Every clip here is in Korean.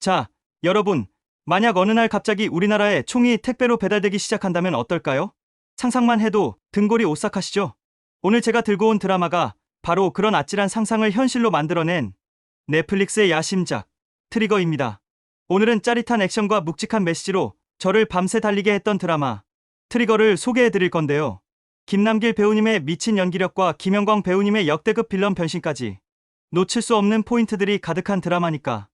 자, 여러분, 만약 어느 날 갑자기 우리나라에 총이 택배로 배달되기 시작한다면 어떨까요? 상상만 해도 등골이 오싹하시죠? 오늘 제가 들고 온 드라마가 바로 그런 아찔한 상상을 현실로 만들어낸 넷플릭스의 야심작 트리거입니다. 오늘은 짜릿한 액션과 묵직한 메시지로 저를 밤새 달리게 했던 드라마 트리거를 소개해 드릴 건데요. 김남길 배우님의 미친 연기력과 김영광 배우님의 역대급 빌런 변신까지 놓칠 수 없는 포인트들이 가득한 드라마니까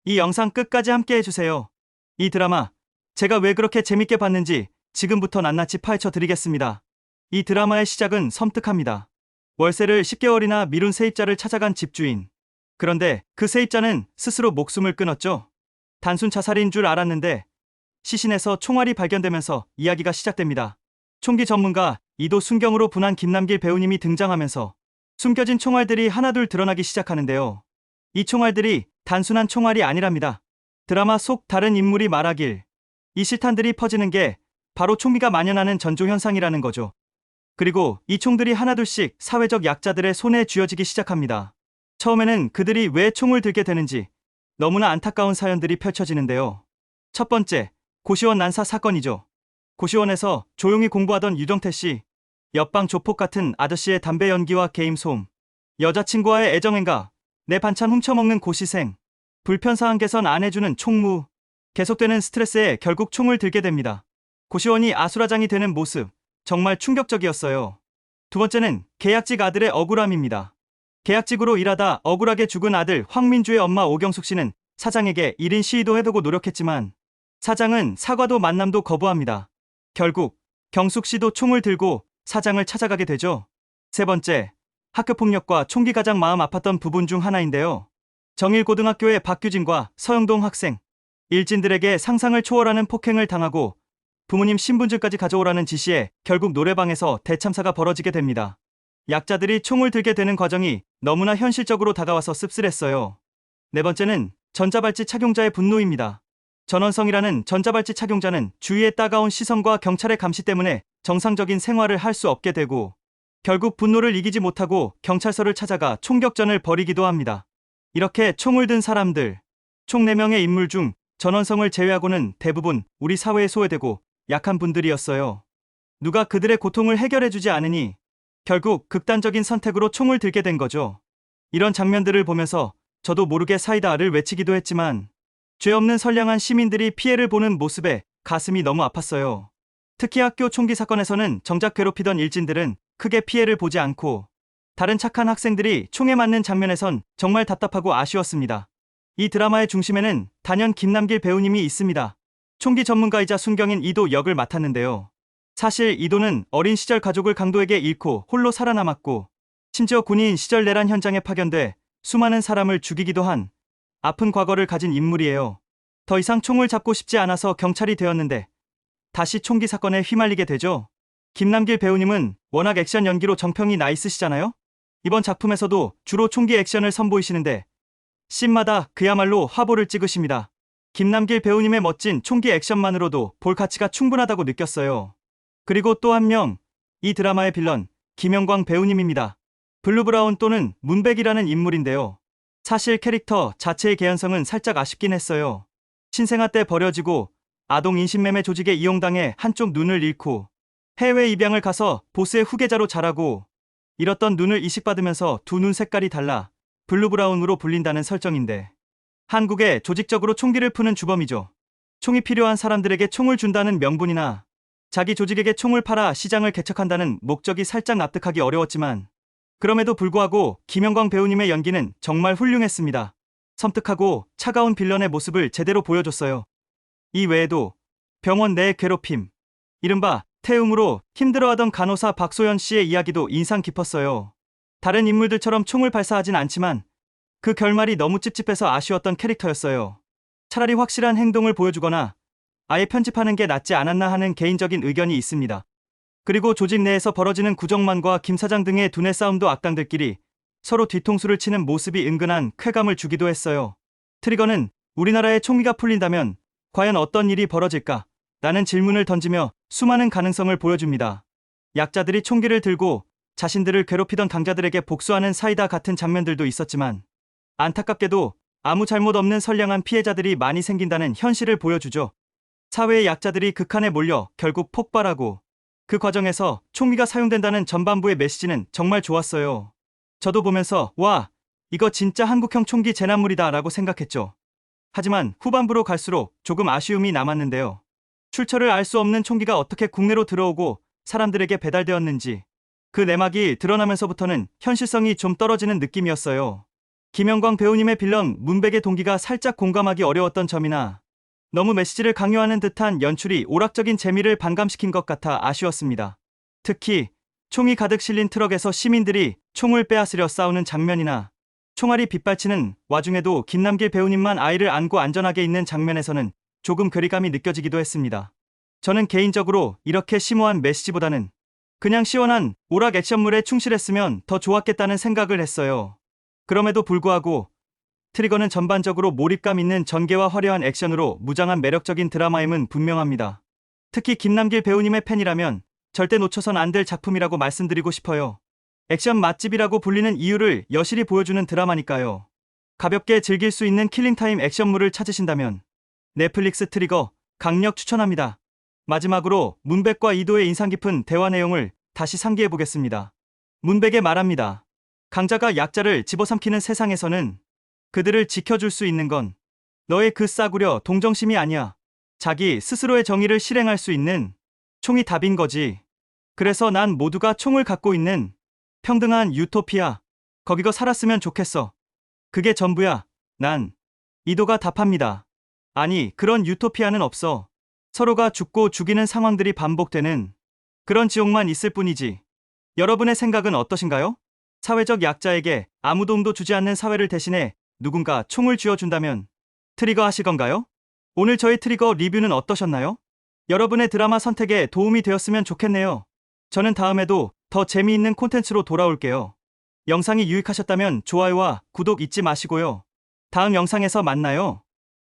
이 영상 끝까지 함께 해주세요. 이 드라마 제가 왜 그렇게 재밌게 봤는지 지금부터 낱낱이 파헤쳐 드리겠습니다. 이 드라마의 시작은 섬뜩합니다. 월세를 10개월이나 미룬 세입자를 찾아간 집주인. 그런데 그 세입자는 스스로 목숨을 끊었죠. 단순 자살인 줄 알았는데 시신에서 총알이 발견되면서 이야기가 시작됩니다. 총기 전문가 이도 순경으로 분한 김남길 배우님이 등장하면서 숨겨진 총알들이 하나둘 드러나기 시작하는데요. 이 총알들이 단순한 총알이 아니랍니다. 드라마 속 다른 인물이 말하길 이 실탄들이 퍼지는 게 바로 총기가 만연하는 전조현상이라는 거죠. 그리고 이 총들이 하나둘씩 사회적 약자들의 손에 쥐어지기 시작합니다. 처음에는 그들이 왜 총을 들게 되는지 너무나 안타까운 사연들이 펼쳐지는데요. 첫 번째, 고시원 난사 사건이죠. 고시원에서 조용히 공부하던 유정태 씨, 옆방 조폭 같은 아저씨의 담배 연기와 게임 소음, 여자친구와의 애정행각, 내 반찬 훔쳐먹는 고시생, 불편사항 개선 안 해주는 총무, 계속되는 스트레스에 결국 총을 들게 됩니다. 고시원이 아수라장이 되는 모습, 정말 충격적이었어요. 두 번째는 계약직 아들의 억울함입니다. 계약직으로 일하다 억울하게 죽은 아들 황민주의 엄마 오경숙 씨는 사장에게 1인 시위도 해두고 노력했지만 사장은 사과도 만남도 거부합니다. 결국 경숙 씨도 총을 들고 사장을 찾아가게 되죠. 세 번째, 학교폭력과 총기 가장 마음 아팠던 부분 중 하나인데요. 정일고등학교의 박규진과 서영동 학생, 일진들에게 상상을 초월하는 폭행을 당하고 부모님 신분증까지 가져오라는 지시에 결국 노래방에서 대참사가 벌어지게 됩니다. 약자들이 총을 들게 되는 과정이 너무나 현실적으로 다가와서 씁쓸했어요. 네 번째는 전자발찌 착용자의 분노입니다. 전원성이라는 전자발찌 착용자는 주위의 따가운 시선과 경찰의 감시 때문에 정상적인 생활을 할 수 없게 되고 결국 분노를 이기지 못하고 경찰서를 찾아가 총격전을 벌이기도 합니다. 이렇게 총을 든 사람들, 총 4명의 인물 중 전원성을 제외하고는 대부분 우리 사회에 소외되고 약한 분들이었어요. 누가 그들의 고통을 해결해주지 않으니 결국 극단적인 선택으로 총을 들게 된 거죠. 이런 장면들을 보면서 저도 모르게 사이다를 외치기도 했지만 죄 없는 선량한 시민들이 피해를 보는 모습에 가슴이 너무 아팠어요. 특히 학교 총기 사건에서는 정작 괴롭히던 일진들은 크게 피해를 보지 않고 다른 착한 학생들이 총에 맞는 장면에선 정말 답답하고 아쉬웠습니다. 이 드라마의 중심에는 단연 김남길 배우님이 있습니다. 총기 전문가이자 순경인 이도 역을 맡았는데요. 사실 이도는 어린 시절 가족을 강도에게 잃고 홀로 살아남았고 심지어 군인 시절 내란 현장에 파견돼 수많은 사람을 죽이기도 한 아픈 과거를 가진 인물이에요. 더 이상 총을 잡고 싶지 않아서 경찰이 되었는데 다시 총기 사건에 휘말리게 되죠. 김남길 배우님은 워낙 액션 연기로 정평이 나 있으시잖아요. 이번 작품에서도 주로 총기 액션을 선보이시는데 씬마다 그야말로 화보를 찍으십니다. 김남길 배우님의 멋진 총기 액션만으로도 볼 가치가 충분하다고 느꼈어요. 그리고 또 한 명, 이 드라마의 빌런 김영광 배우님입니다. 블루브라운 또는 문백이라는 인물인데요. 사실 캐릭터 자체의 개연성은 살짝 아쉽긴 했어요. 신생아 때 버려지고 아동 인신매매 조직에 이용당해 한쪽 눈을 잃고 해외 입양을 가서 보스의 후계자로 자라고 잃었던 눈을 이식받으면서 두 눈 색깔이 달라 블루브라운으로 불린다는 설정인데 한국에 조직적으로 총기를 푸는 주범이죠. 총이 필요한 사람들에게 총을 준다는 명분이나 자기 조직에게 총을 팔아 시장을 개척한다는 목적이 살짝 납득하기 어려웠지만 그럼에도 불구하고 김영광 배우님의 연기는 정말 훌륭했습니다. 섬뜩하고 차가운 빌런의 모습을 제대로 보여줬어요. 이 외에도 병원 내 괴롭힘, 이른바 태움으로 힘들어하던 간호사 박소연 씨의 이야기도 인상 깊었어요. 다른 인물들처럼 총을 발사하진 않지만 그 결말이 너무 찝찝해서 아쉬웠던 캐릭터였어요. 차라리 확실한 행동을 보여주거나 아예 편집하는 게 낫지 않았나 하는 개인적인 의견이 있습니다. 그리고 조직 내에서 벌어지는 구정만과 김 사장 등의 두뇌 싸움도 악당들끼리 서로 뒤통수를 치는 모습이 은근한 쾌감을 주기도 했어요. 트리거는 우리나라에 총기가 풀린다면 과연 어떤 일이 벌어질까? 라는 질문을 던지며 수많은 가능성을 보여줍니다. 약자들이 총기를 들고 자신들을 괴롭히던 강자들에게 복수하는 사이다 같은 장면들도 있었지만 안타깝게도 아무 잘못 없는 선량한 피해자들이 많이 생긴다는 현실을 보여주죠. 사회의 약자들이 극한에 몰려 결국 폭발하고 그 과정에서 총기가 사용된다는 전반부의 메시지는 정말 좋았어요. 저도 보면서 와, 이거 진짜 한국형 총기 재난물이다 라고 생각했죠. 하지만 후반부로 갈수록 조금 아쉬움이 남았는데요. 출처를 알 수 없는 총기가 어떻게 국내로 들어오고 사람들에게 배달되었는지 그 내막이 드러나면서부터는 현실성이 좀 떨어지는 느낌이었어요. 김영광 배우님의 빌런 문백의 동기가 살짝 공감하기 어려웠던 점이나 너무 메시지를 강요하는 듯한 연출이 오락적인 재미를 반감시킨 것 같아 아쉬웠습니다. 특히 총이 가득 실린 트럭에서 시민들이 총을 빼앗으려 싸우는 장면이나 총알이 빗발치는 와중에도 김남길 배우님만 아이를 안고 안전하게 있는 장면에서는 조금 괴리감이 느껴지기도 했습니다. 저는 개인적으로 이렇게 심오한 메시지보다는 그냥 시원한 오락 액션물에 충실했으면 더 좋았겠다는 생각을 했어요. 그럼에도 불구하고 트리거는 전반적으로 몰입감 있는 전개와 화려한 액션으로 무장한 매력적인 드라마임은 분명합니다. 특히 김남길 배우님의 팬이라면 절대 놓쳐선 안 될 작품이라고 말씀드리고 싶어요. 액션 맛집이라고 불리는 이유를 여실히 보여주는 드라마니까요. 가볍게 즐길 수 있는 킬링타임 액션물을 찾으신다면 넷플릭스 트리거 강력 추천합니다. 마지막으로 문백과 이도의 인상 깊은 대화 내용을 다시 상기해 보겠습니다. 문백의 말합니다. 강자가 약자를 집어삼키는 세상에서는 그들을 지켜줄 수 있는 건 너의 그 싸구려 동정심이 아니야. 자기 스스로의 정의를 실행할 수 있는 총이 답인 거지. 그래서 난 모두가 총을 갖고 있는 평등한 유토피아, 거기서 살았으면 좋겠어. 그게 전부야. 난 이도가 답합니다. 아니, 그런 유토피아는 없어. 서로가 죽고 죽이는 상황들이 반복되는 그런 지옥만 있을 뿐이지. 여러분의 생각은 어떠신가요? 사회적 약자에게 아무 도움도 주지 않는 사회를 대신해 누군가 총을 쥐어준다면 트리거 하실 건가요? 오늘 저의 트리거 리뷰는 어떠셨나요? 여러분의 드라마 선택에 도움이 되었으면 좋겠네요. 저는 다음에도 더 재미있는 콘텐츠로 돌아올게요. 영상이 유익하셨다면 좋아요와 구독 잊지 마시고요. 다음 영상에서 만나요.